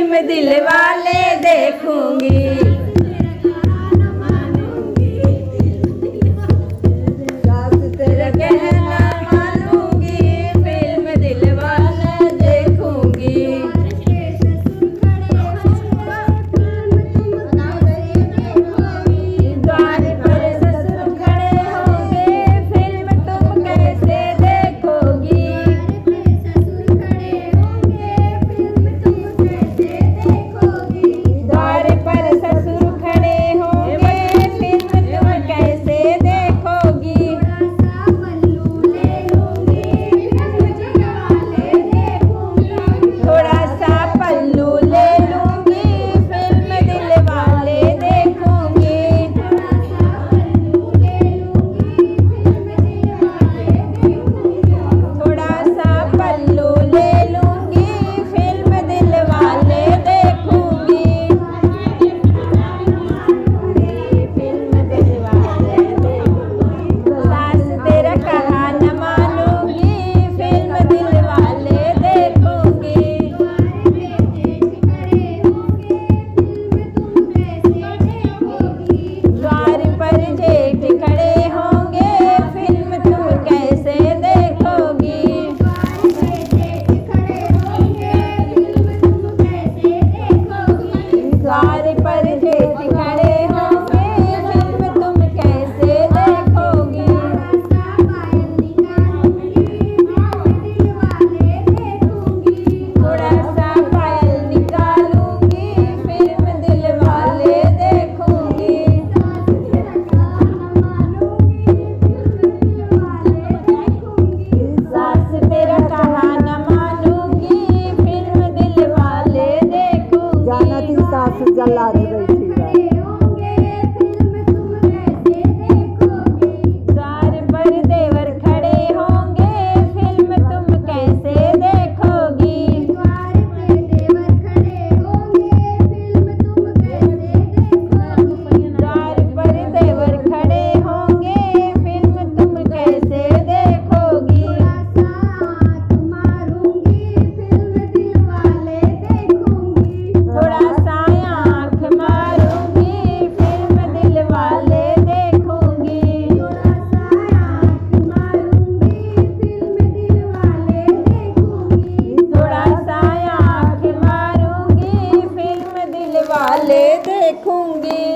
Film Dilwale देखूंगी। सास तेरा कहना मानूंगी, फिल्म दिलवाले देखूंगी। द्वार पर ससुर खड़े होंगे, फिल्म तुम कैसे देखोगी। द्वार पर ससुर खड़े होंगे, फिल्म तुम कैसे देखोगी। थोड़ा सा पल्लू ले लूंगी, फिल्म दिलवाले देखूंगी। थोड़ा सा पल्लू ले लूंगी, फिल्म दिलवाले देखूंगी। फिल्म दिलवाले देखूंगी। सास तेरा कहा न मानूंगी, फिल्म दिलवाले देखूंगी। द्वार पर जेठ खड़े होंगे, फिल्म तुम कैसे देखोगी। द्वार पर जेठ खड़े होंगे, फिल्म तुम कैसे देखोगी। थोड़ा सा पायल निकालूंगी, फिल्म दिलवाले देखूंगी। सास तेरा कहा न मानूंगी, फिल्म दिलवाले देखूंगी। जाना थी सास जला रही थी। द्वार पर देवर खड़े होंगे, फिल्म तुम कैसे देखोगी। द्वार पर देवर खड़े होंगे, फिल्म तुम कैसे देखोगी। थोड़ा सा आंख मारूंगी, फिल्म दिलवाले देखूंगी। थोड़ा सा आंख मारूंगी, फिल्म दिलवाले देखूंगी।